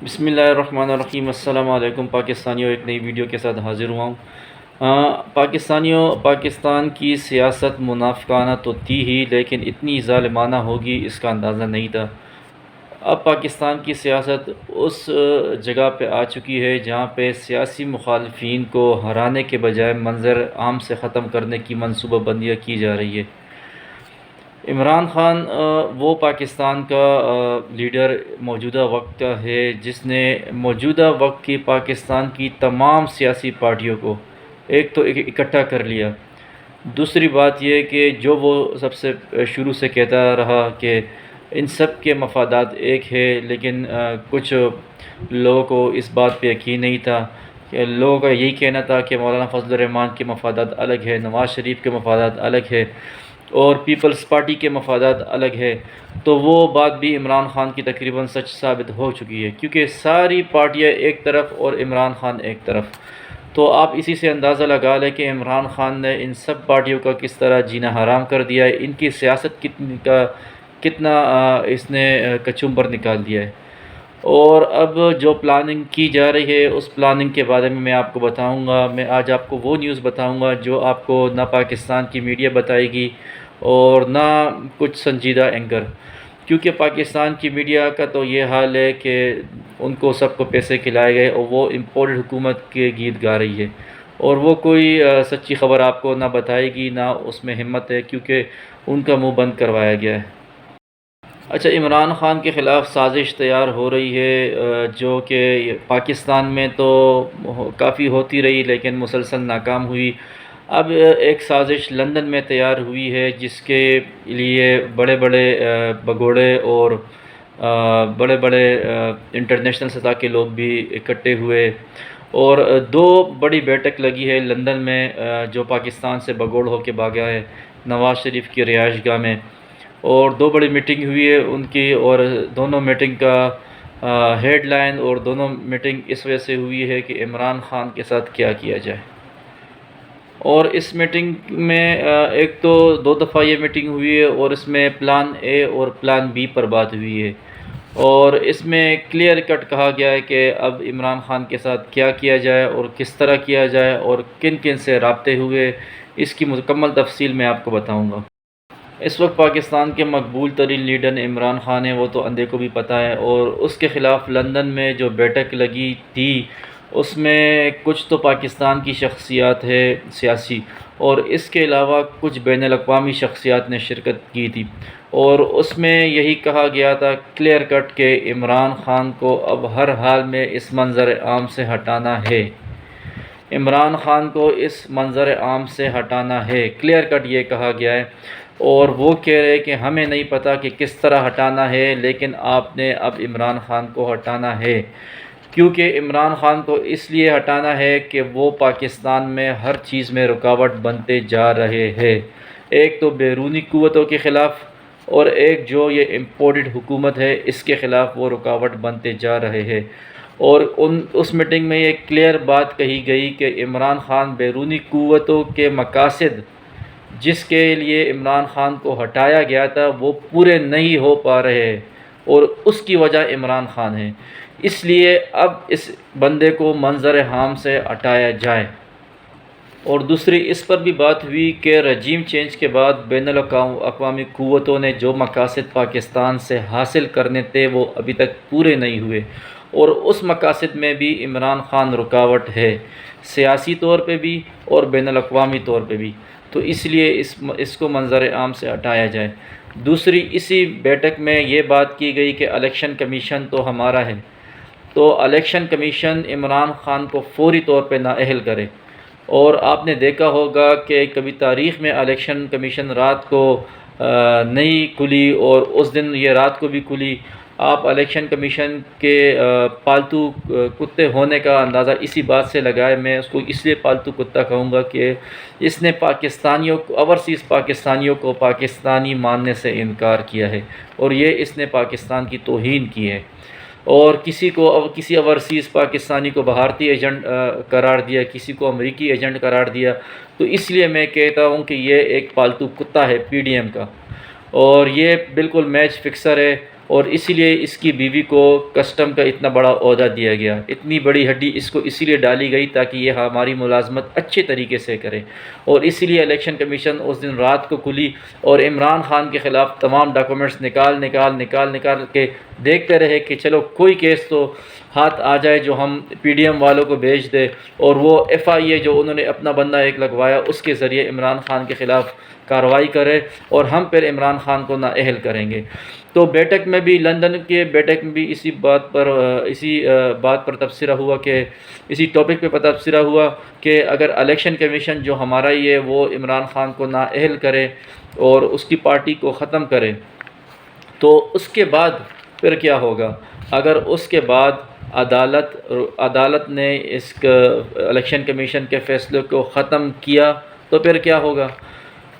بسم اللہ الرحمن الرحیم۔ السلام علیکم پاکستانیوں، ایک نئی ویڈیو کے ساتھ حاضر ہوا ہوں۔ پاکستان کی سیاست منافقانہ تو تھی ہی، لیکن اتنی ظالمانہ ہوگی اس کا اندازہ نہیں تھا۔ اب پاکستان کی سیاست اس جگہ پہ آ چکی ہے جہاں پہ سیاسی مخالفین کو ہرانے کے بجائے منظر عام سے ختم کرنے کی منصوبہ بندیاں کی جا رہی ہے۔ عمران خان وہ پاکستان کا لیڈر موجودہ وقت کا ہے جس نے موجودہ وقت کی پاکستان کی تمام سیاسی پارٹیوں کو ایک تو اکٹھا کر لیا۔ دوسری بات یہ کہ جو وہ سب سے شروع سے کہتا رہا کہ ان سب کے مفادات ایک ہے، لیکن کچھ لوگوں کو اس بات پہ یقین نہیں تھا کہ لوگوں کا یہی کہنا تھا کہ مولانا فضل الرحمان کے مفادات الگ ہے، نواز شریف کے مفادات الگ ہے اور پیپلز پارٹی کے مفادات الگ ہے۔ تو وہ بات بھی عمران خان کی تقریباً سچ ثابت ہو چکی ہے، کیونکہ ساری پارٹیاں ایک طرف اور عمران خان ایک طرف۔ تو آپ اسی سے اندازہ لگا لیں کہ عمران خان نے ان سب پارٹیوں کا کس طرح جینا حرام کر دیا ہے، ان کی سیاست کتنا اس نے کچمبر نکال دیا ہے۔ اور اب جو پلاننگ کی جا رہی ہے اس پلاننگ کے بارے میں آپ کو بتاؤں گا۔ میں آج آپ کو وہ نیوز بتاؤں گا جو آپ کو نہ پاکستان کی میڈیا بتائے گی اور نہ کچھ سنجیدہ اینکر، کیونکہ پاکستان کی میڈیا کا تو یہ حال ہے کہ ان کو سب کو پیسے کھلائے گئے اور وہ امپورٹڈ حکومت کے گیت گا رہی ہے، اور وہ کوئی سچی خبر آپ کو نہ بتائے گی، نہ اس میں ہمت ہے، کیونکہ ان کا منہ بند کروایا گیا ہے۔ اچھا، عمران خان کے خلاف سازش تیار ہو رہی ہے جو کہ پاکستان میں تو کافی ہوتی رہی لیکن مسلسل ناکام ہوئی۔ اب ایک سازش لندن میں تیار ہوئی ہے جس کے لیے بڑے بڑے بگوڑے اور بڑے بڑے انٹرنیشنل سطح کے لوگ بھی اکٹھے ہوئے، اور دو بڑی بیٹھک لگی ہے لندن میں جو پاکستان سے بگوڑ ہو کے بھاگا ہے نواز شریف کی رہائش گاہ میں، اور دو بڑی میٹنگ ہوئی ہے ان کی، اور دونوں میٹنگ کا ہیڈ لائن اور دونوں میٹنگ اس وجہ سے ہوئی ہے کہ عمران خان کے ساتھ کیا کیا جائے۔ اور اس میٹنگ میں ایک تو دو دفعہ یہ میٹنگ ہوئی ہے اور اس میں پلان اے اور پلان بی پر بات ہوئی ہے، اور اس میں کلیئر کٹ کہا گیا ہے کہ اب عمران خان کے ساتھ کیا کیا جائے اور کس طرح کیا جائے اور کن کن سے رابطے ہوئے، اس کی مکمل تفصیل میں آپ کو بتاؤں گا۔ اس وقت پاکستان کے مقبول ترین لیڈر عمران خان ہے، وہ تو اندھے کو بھی پتہ ہے، اور اس کے خلاف لندن میں جو بیٹھک لگی تھی اس میں کچھ تو پاکستان کی شخصیات ہے سیاسی، اور اس کے علاوہ کچھ بین الاقوامی شخصیات نے شرکت کی تھی، اور اس میں یہی کہا گیا تھا کلیئر کٹ کہ عمران خان کو اب ہر حال میں اس منظر عام سے ہٹانا ہے۔ عمران خان کو اس منظر عام سے ہٹانا ہے، کلیئر کٹ یہ کہا گیا ہے، اور وہ کہہ رہے کہ ہمیں نہیں پتہ کہ کس طرح ہٹانا ہے، لیکن آپ نے اب عمران خان کو ہٹانا ہے، کیونکہ عمران خان کو اس لیے ہٹانا ہے کہ وہ پاکستان میں ہر چیز میں رکاوٹ بنتے جا رہے ہیں، ایک تو بیرونی قوتوں کے خلاف اور ایک جو یہ امپورٹڈ حکومت ہے اس کے خلاف وہ رکاوٹ بنتے جا رہے ہیں۔ اور اس میٹنگ میں یہ کلیئر بات کہی گئی کہ عمران خان بیرونی قوتوں کے مقاصد جس کے لیے عمران خان کو ہٹایا گیا تھا وہ پورے نہیں ہو پا رہے ہیں، اور اس کی وجہ عمران خان ہے، اس لیے اب اس بندے کو منظر عام سے ہٹایا جائے۔ اور دوسری اس پر بھی بات ہوئی کہ رجیم چینج کے بعد بین الاقوامی قوتوں نے جو مقاصد پاکستان سے حاصل کرنے تھے وہ ابھی تک پورے نہیں ہوئے، اور اس مقاصد میں بھی عمران خان رکاوٹ ہے، سیاسی طور پہ بھی اور بین الاقوامی طور پہ بھی، تو اس لیے اس کو منظر عام سے ہٹایا جائے۔ دوسری اسی بیٹھک میں یہ بات کی گئی کہ الیکشن کمیشن تو ہمارا ہے، تو الیکشن کمیشن عمران خان کو فوری طور پہ نااہل کرے۔ اور آپ نے دیکھا ہوگا کہ کبھی تاریخ میں الیکشن کمیشن رات کو نہیں کھلی اور اس دن یہ رات کو بھی کھلی۔ آپ الیکشن کمیشن کے پالتو کتے ہونے کا اندازہ اسی بات سے لگائے، میں اس کو اس لیے پالتو کتا کہوں گا کہ اس نے پاکستانیوں کو، اوورسیز پاکستانیوں کو پاکستانی ماننے سے انکار کیا ہے، اور یہ اس نے پاکستان کی توہین کی ہے، اور کسی اوورسیز پاکستانی کو بھارتی ایجنٹ قرار دیا، کسی کو امریکی ایجنٹ قرار دیا، تو اس لیے میں کہتا ہوں کہ یہ ایک پالتو کتا ہے پی ڈی ایم کا، اور یہ بالکل میچ فکسر ہے، اور اسی لیے اس کی بیوی کو کسٹم کا اتنا بڑا عہدہ دیا گیا، اتنی بڑی ہڈی اس کو اسی لیے ڈالی گئی تاکہ یہ ہماری ملازمت اچھے طریقے سے کرے، اور اسی لیے الیکشن کمیشن اس دن رات کو کھلی اور عمران خان کے خلاف تمام ڈاکومنٹس نکال کے دیکھتے رہے کہ چلو کوئی کیس تو ہاتھ آ جائے جو ہم پی ڈی ایم والوں کو بھیج دے، اور وہ ایف آئی اے جو انہوں نے اپنا بندہ ایک لگوایا اس کے ذریعے عمران خان کے خلاف کارروائی کرے، اور ہم پھر عمران خان کو نااہل کریں گے۔ تو بیٹھک میں بھی، لندن کے بیٹھک میں بھی اسی بات پر تبصرہ ہوا کہ اسی ٹاپک پہ تبصرہ ہوا کہ اگر الیکشن کمیشن جو ہمارا ہی ہے وہ عمران خان کو نااہل کرے اور اس کی پارٹی کو ختم کرے تو اس کے بعد پھر کیا ہوگا؟ اگر اس کے بعد عدالت نے اس الیکشن کمیشن کے فیصلے کو ختم کیا تو پھر کیا ہوگا؟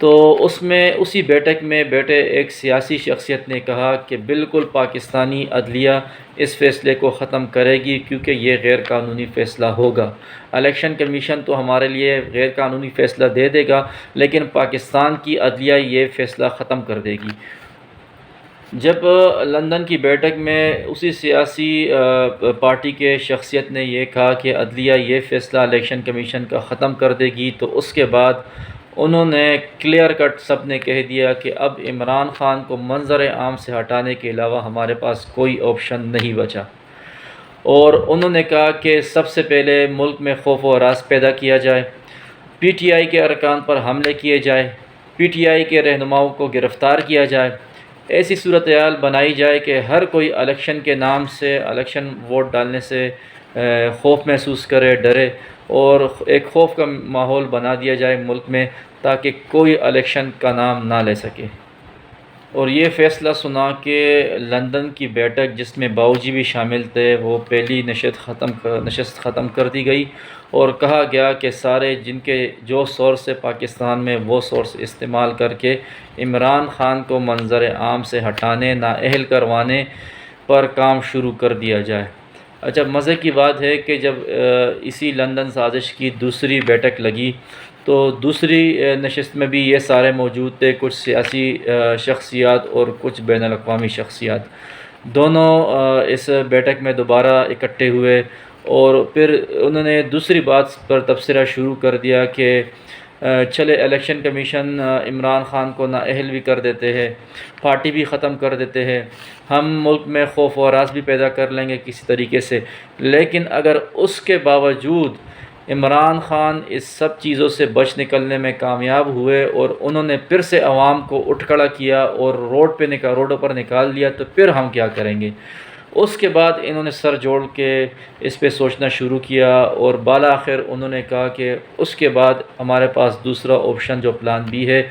تو اسی بیٹھک میں بیٹھے ایک سیاسی شخصیت نے کہا کہ بالکل پاکستانی عدلیہ اس فیصلے کو ختم کرے گی کیونکہ یہ غیر قانونی فیصلہ ہوگا۔ الیکشن کمیشن تو ہمارے لیے غیر قانونی فیصلہ دے دے گا لیکن پاکستان کی عدلیہ یہ فیصلہ ختم کر دے گی۔ جب لندن کی بیٹھک میں اسی سیاسی پارٹی کے شخصیت نے یہ کہا کہ عدلیہ یہ فیصلہ الیکشن کمیشن کا ختم کر دے گی، تو اس کے بعد انہوں نے کلیئر کٹ سب نے کہہ دیا کہ اب عمران خان کو منظر عام سے ہٹانے کے علاوہ ہمارے پاس کوئی آپشن نہیں بچا، اور انہوں نے کہا کہ سب سے پہلے ملک میں خوف و ہراس پیدا کیا جائے، پی ٹی آئی کے ارکان پر حملے کیے جائے، پی ٹی آئی کے رہنماؤں کو گرفتار کیا جائے، ایسی صورتحال بنائی جائے کہ ہر کوئی الیکشن کے نام سے، الیکشن ووٹ ڈالنے سے خوف محسوس کرے، ڈرے، اور ایک خوف کا ماحول بنا دیا جائے ملک میں تاکہ کوئی الیکشن کا نام نہ لے سکے۔ اور یہ فیصلہ سنا کہ لندن کی بیٹھک جس میں باؤجی بھی شامل تھے وہ پہلی نشست ختم کر دی گئی، اور کہا گیا کہ سارے جن کے جو سورس ہے پاکستان میں وہ سورس استعمال کر کے عمران خان کو منظر عام سے ہٹانے، نااہل کروانے پر کام شروع کر دیا جائے۔ اچھا، مزے کی بات ہے کہ جب اسی لندن سازش کی دوسری بیٹھک لگی تو دوسری نشست میں بھی یہ سارے موجود تھے، کچھ سیاسی شخصیات اور کچھ بین الاقوامی شخصیات، دونوں اس بیٹھک میں دوبارہ اکٹھے ہوئے، اور پھر انہوں نے دوسری بات پر تبصرہ شروع کر دیا کہ چلے الیکشن کمیشن عمران خان کو نااہل بھی کر دیتے ہیں، پارٹی بھی ختم کر دیتے ہیں، ہم ملک میں خوف و ہراس بھی پیدا کر لیں گے کسی طریقے سے، لیکن اگر اس کے باوجود عمران خان اس سب چیزوں سے بچ نکلنے میں کامیاب ہوئے اور انہوں نے پھر سے عوام کو اٹھ کھڑا کیا اور روڈوں پر نکال دیا تو پھر ہم کیا کریں گے؟ اس کے بعد انہوں نے سر جوڑ کے اس پہ سوچنا شروع کیا، اور بالآخر انہوں نے کہا کہ اس کے بعد ہمارے پاس دوسرا آپشن جو پلان بی ہے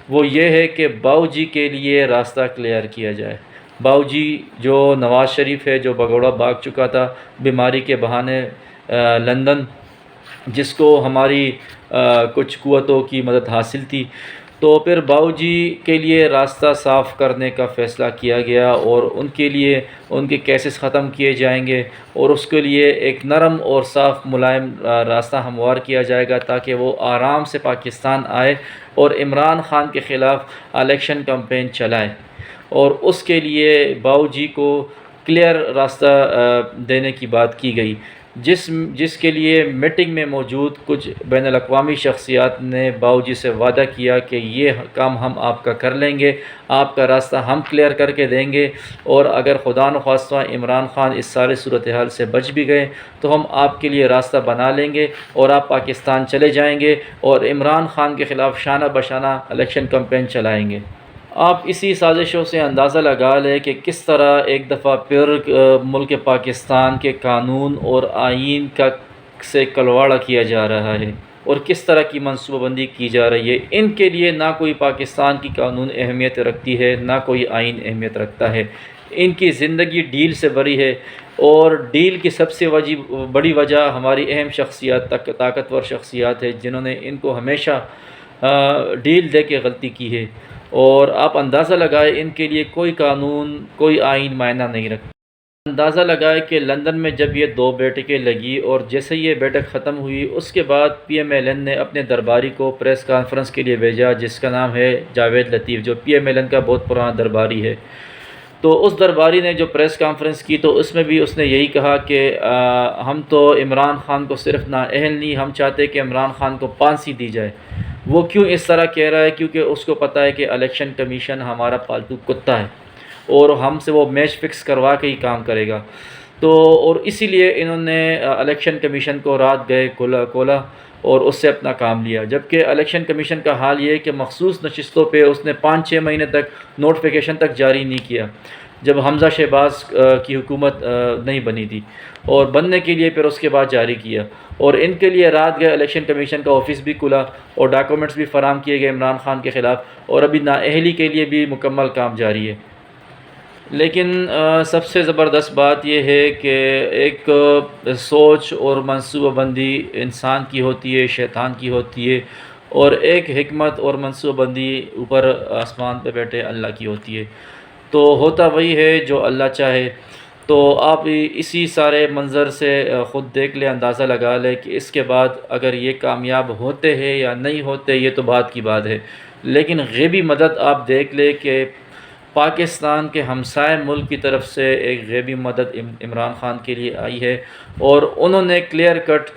وہ یہ ہے کہ باؤجی کے لیے راستہ کلیئر کیا جائے۔ باؤجی جو نواز شریف ہے جو بگوڑا بھاگ چکا تھا بیماری کے بہانے لندن، جس کو ہماری کچھ قوتوں کی مدد حاصل تھی، تو پھر باؤجی کے لیے راستہ صاف کرنے کا فیصلہ کیا گیا، اور ان کے لیے ان کے کیسز ختم کیے جائیں گے، اور اس کے لیے ایک نرم اور صاف ملائم راستہ ہموار کیا جائے گا تاکہ وہ آرام سے پاکستان آئے اور عمران خان کے خلاف الیکشن کمپین چلائے، اور اس کے لیے باؤجی کو کلیئر راستہ دینے کی بات کی گئی، جس کے لیے میٹنگ میں موجود کچھ بین الاقوامی شخصیات نے باؤجی سے وعدہ کیا کہ یہ کام ہم آپ کا کر لیں گے، آپ کا راستہ ہم کلیئر کر کے دیں گے، اور اگر خدا نخواستہ عمران خان اس سارے صورتحال سے بچ بھی گئے تو ہم آپ کے لیے راستہ بنا لیں گے اور آپ پاکستان چلے جائیں گے اور عمران خان کے خلاف شانہ بشانہ الیکشن کمپین چلائیں گے۔ آپ اسی سازشوں سے اندازہ لگا لیں کہ کس طرح ایک دفعہ پھر ملک پاکستان کے قانون اور آئین سے کلواڑا کیا جا رہا ہے، اور کس طرح کی منصوبہ بندی کی جا رہی ہے۔ ان کے لیے نہ کوئی پاکستان کی قانون اہمیت رکھتی ہے، نہ کوئی آئین اہمیت رکھتا ہے، ان کی زندگی ڈیل سے بری ہے، اور ڈیل کی سب سے بڑی وجہ ہماری اہم شخصیات، طاقتور شخصیات ہے جنہوں نے ان کو ہمیشہ ڈیل دے کے غلطی کی ہے، اور آپ اندازہ لگائیں ان کے لیے کوئی قانون، کوئی آئین معنی نہیں رکھتا۔ اندازہ لگائے کہ لندن میں جب یہ دو بیٹھکیں لگی اور جیسے یہ بیٹھک ختم ہوئی اس کے بعد پی ایم ایل این نے اپنے درباری کو پریس کانفرنس کے لیے بھیجا جس کا نام ہے جاوید لطیف، جو پی ایم ایل این کا بہت پرانا درباری ہے، تو اس درباری نے جو پریس کانفرنس کی تو اس میں بھی اس نے یہی کہا کہ ہم تو عمران خان کو صرف نااہل نہیں، ہم چاہتے کہ عمران خان کو پھانسی دی جائے۔ وہ کیوں اس طرح کہہ رہا ہے؟ کیونکہ اس کو پتہ ہے کہ الیکشن کمیشن ہمارا پالتو کتا ہے اور ہم سے وہ میچ فکس کروا کے ہی کام کرے گا۔ تو اور اسی لیے انہوں نے الیکشن کمیشن کو رات گئے کھولا اور اس سے اپنا کام لیا، جبکہ الیکشن کمیشن کا حال یہ ہے کہ مخصوص نشستوں پہ اس نے 5-6 مہینے تک نوٹیفیکیشن تک جاری نہیں کیا، جب حمزہ شہباز کی حکومت نہیں بنی تھی، اور بننے کے لیے پھر اس کے بعد جاری کیا، اور ان کے لیے رات گئے الیکشن کمیشن کا آفس بھی کھلا اور ڈاکومنٹس بھی فراہم کیے گئے عمران خان کے خلاف، اور ابھی نااہلی کے لیے بھی مکمل کام جاری ہے۔ لیکن سب سے زبردست بات یہ ہے کہ ایک سوچ اور منصوبہ بندی انسان کی ہوتی ہے، شیطان کی ہوتی ہے، اور ایک حکمت اور منصوبہ بندی اوپر آسمان پہ بیٹھے اللہ کی ہوتی ہے۔ تو ہوتا وہی ہے جو اللہ چاہے۔ تو آپ اسی سارے منظر سے خود دیکھ لیں، اندازہ لگا لیں کہ اس کے بعد اگر یہ کامیاب ہوتے ہیں یا نہیں ہوتے، یہ تو بات کی بات ہے، لیکن غیبی مدد آپ دیکھ لیں کہ پاکستان کے ہمسائے ملک کی طرف سے ایک غیبی مدد عمران خان کے لیے آئی ہے، اور انہوں نے کلیئر کٹ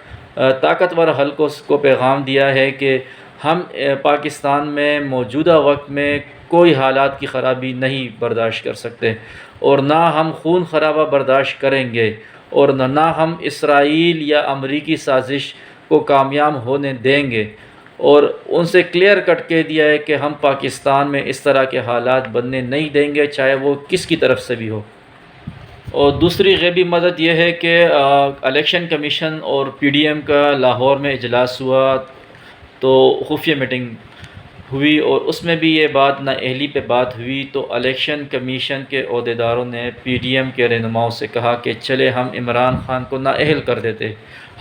طاقتور حلقوں کو پیغام دیا ہے کہ ہم پاکستان میں موجودہ وقت میں کوئی حالات کی خرابی نہیں برداشت کر سکتے، اور نہ ہم خون خرابہ برداشت کریں گے، اور نہ ہم اسرائیل یا امریکی سازش کو کامیاب ہونے دیں گے، اور ان سے کلیئر کٹ کہہ دیا ہے کہ ہم پاکستان میں اس طرح کے حالات بننے نہیں دیں گے، چاہے وہ کس کی طرف سے بھی ہو۔ اور دوسری غیبی مدد یہ ہے کہ الیکشن کمیشن اور پی ڈی ایم کا لاہور میں اجلاس ہوا، تو خفیہ میٹنگ ہوئی، اور اس میں بھی یہ بات نااہلی پہ بات ہوئی، تو الیکشن کمیشن کے عہدیداروں نے پی ڈی ایم کے رہنماؤں سے کہا کہ چلے ہم عمران خان کو نااہل کر دیتے،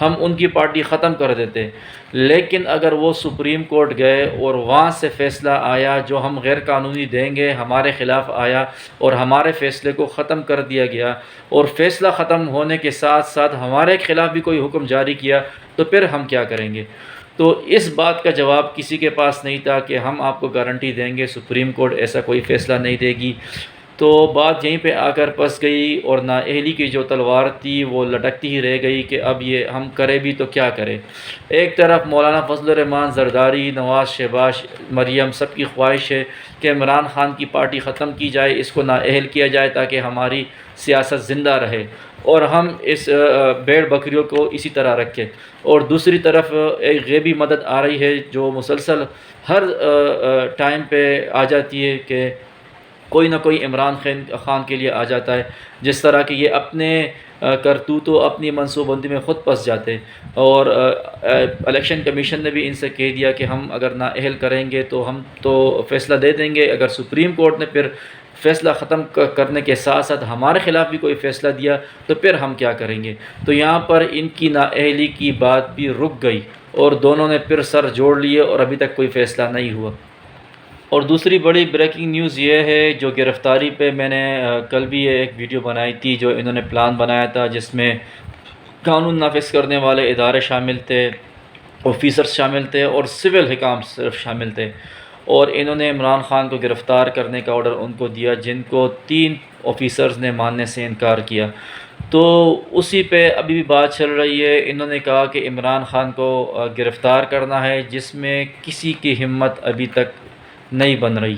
ہم ان کی پارٹی ختم کر دیتے، لیکن اگر وہ سپریم کورٹ گئے اور وہاں سے فیصلہ آیا جو ہم غیر قانونی دیں گے، ہمارے خلاف آیا اور ہمارے فیصلے کو ختم کر دیا گیا، اور فیصلہ ختم ہونے کے ساتھ ساتھ ہمارے خلاف بھی کوئی حکم جاری کیا، تو پھر ہم کیا کریں گے؟ تو اس بات کا جواب کسی کے پاس نہیں تھا کہ ہم آپ کو گارنٹی دیں گے سپریم کورٹ ایسا کوئی فیصلہ نہیں دے گی۔ تو بات یہیں پہ آ کر پھنس گئی، اور نااہلی کی جو تلوار تھی وہ لٹکتی ہی رہ گئی کہ اب یہ ہم کرے بھی تو کیا کرے۔ ایک طرف مولانا فضل الرحمان زرداری، نواز شہباز، مریم، سب کی خواہش ہے کہ عمران خان کی پارٹی ختم کی جائے، اس کو نااہل کیا جائے تاکہ ہماری سیاست زندہ رہے اور ہم اس بھیڑ بکریوں کو اسی طرح رکھیں، اور دوسری طرف ایک غیبی مدد آ رہی ہے جو مسلسل ہر ٹائم پہ آ جاتی ہے کہ کوئی نہ کوئی عمران خان کے لیے آ جاتا ہے، جس طرح کہ یہ اپنے کرتوتوں اپنی منصوبہ بندی میں خود پھنس جاتے، اور الیکشن کمیشن نے بھی ان سے کہہ دیا کہ ہم اگر نااہل کریں گے تو ہم تو فیصلہ دے دیں گے، اگر سپریم کورٹ نے پھر فیصلہ ختم کرنے کے ساتھ ساتھ ہمارے خلاف بھی کوئی فیصلہ دیا تو پھر ہم کیا کریں گے؟ تو یہاں پر ان کی نااہلی کی بات بھی رک گئی، اور دونوں نے پھر سر جوڑ لیے، اور ابھی تک کوئی فیصلہ نہیں ہوا۔ اور دوسری بڑی بریکنگ نیوز یہ ہے جو گرفتاری پہ میں نے کل بھی ایک ویڈیو بنائی تھی، جو انہوں نے پلان بنایا تھا جس میں قانون نافذ کرنے والے ادارے شامل تھے، آفیسرز شامل تھے، اور سول حکام صرف شامل تھے، اور انہوں نے عمران خان کو گرفتار کرنے کا آرڈر ان کو دیا، جن کو 3 آفیسرز نے ماننے سے انکار کیا۔ تو اسی پہ ابھی بھی بات چل رہی ہے۔ انہوں نے کہا کہ عمران خان کو گرفتار کرنا ہے، جس میں کسی کی ہمت ابھی تک نہیں بن رہی،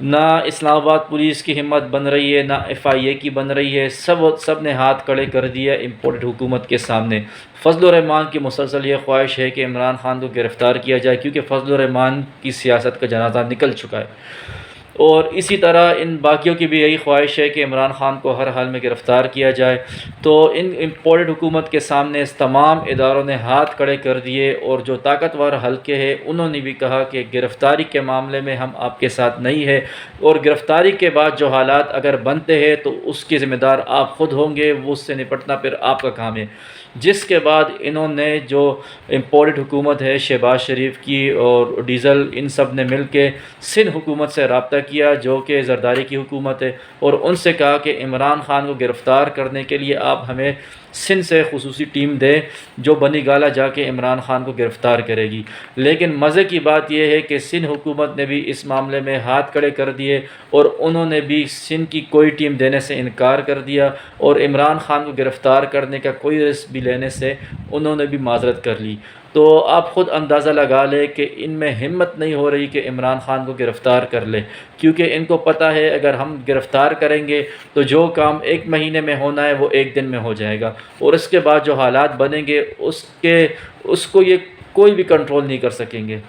نہ اسلام آباد پولیس کی ہمت بن رہی ہے، نہ FIA کی بن رہی ہے، سب نے ہاتھ کھڑے کر دیا امپورٹڈ حکومت کے سامنے۔ فضل الرحمان کی مسلسل یہ خواہش ہے کہ عمران خان کو گرفتار کیا جائے، کیونکہ فضل الرحمان کی سیاست کا جنازہ نکل چکا ہے، اور اسی طرح ان باقیوں کی بھی یہی خواہش ہے کہ عمران خان کو ہر حال میں گرفتار کیا جائے۔ تو ان امپورٹڈ حکومت کے سامنے اس تمام اداروں نے ہاتھ کھڑے کر دیے، اور جو طاقتور حلقے ہیں انہوں نے بھی کہا کہ گرفتاری کے معاملے میں ہم آپ کے ساتھ نہیں ہے، اور گرفتاری کے بعد جو حالات اگر بنتے ہیں تو اس کے ذمہ دار آپ خود ہوں گے، وہ اس سے نپٹنا پھر آپ کا کام ہے۔ جس کے بعد انہوں نے جو امپورٹڈ حکومت ہے شہباز شریف کی اور ڈیزل، ان سب نے مل کے سندھ حکومت سے رابطہ کیا جو کہ زرداری کی حکومت ہے، اور ان سے کہا کہ عمران خان کو گرفتار کرنے کے لیے آپ ہمیں سندھ سے خصوصی ٹیم دیں جو بنی گالہ جا کے عمران خان کو گرفتار کرے گی۔ لیکن مزے کی بات یہ ہے کہ سندھ حکومت نے بھی اس معاملے میں ہاتھ کھڑے کر دیے، اور انہوں نے بھی سندھ کی کوئی ٹیم دینے سے انکار کر دیا، اور عمران خان کو گرفتار کرنے کا کوئی رسک بھی لینے سے انہوں نے بھی معذرت کر لی۔ تو آپ خود اندازہ لگا لیں کہ ان میں ہمت نہیں ہو رہی کہ عمران خان کو گرفتار کر لیں، کیونکہ ان کو پتہ ہے اگر ہم گرفتار کریں گے تو جو کام 1 مہینے میں ہونا ہے وہ 1 دن میں ہو جائے گا، اور اس کے بعد جو حالات بنیں گے اس کو یہ کوئی بھی کنٹرول نہیں کر سکیں گے۔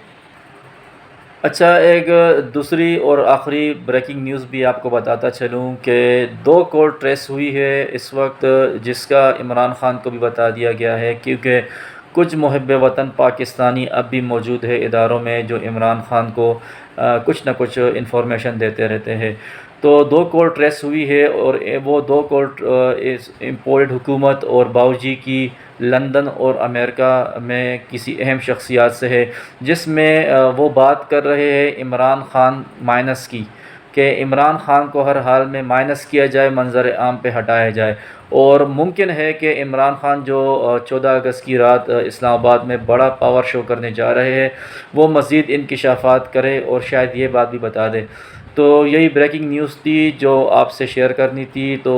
اچھا، ایک دوسری اور آخری بریکنگ نیوز بھی آپ کو بتاتا چلوں کہ 2 کال ٹریس ہوئی ہے اس وقت، جس کا عمران خان کو بھی بتا دیا گیا ہے، کیونکہ کچھ محب وطن پاکستانی اب بھی موجود ہے اداروں میں جو عمران خان کو کچھ نہ کچھ انفارمیشن دیتے رہتے ہیں۔ تو 2 کال ٹریس ہوئی ہے، اور وہ 2 کال امپورٹڈ حکومت اور باؤجی کی لندن اور امریکہ میں کسی اہم شخصیات سے ہے، جس میں وہ بات کر رہے ہیں عمران خان مائنس کی، کہ عمران خان کو ہر حال میں مائنس کیا جائے، منظر عام پہ ہٹایا جائے، اور ممکن ہے کہ عمران خان جو 14 اگست کی رات اسلام آباد میں بڑا پاور شو کرنے جا رہے ہیں وہ مزید انکشافات کرے اور شاید یہ بات بھی بتا دے۔ تو یہی بریکنگ نیوز تھی جو آپ سے شیئر کرنی تھی، تو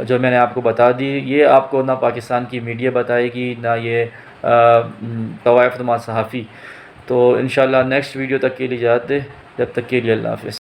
جو میں نے آپ کو بتا دی، یہ آپ کو نہ پاکستان کی میڈیا بتائے گی نہ یہ طوائف نما صحافی۔ تو انشاءاللہ نیکسٹ ویڈیو تک کے لیے اجازت دیں، جب تک کے لیے اللہ حافظ۔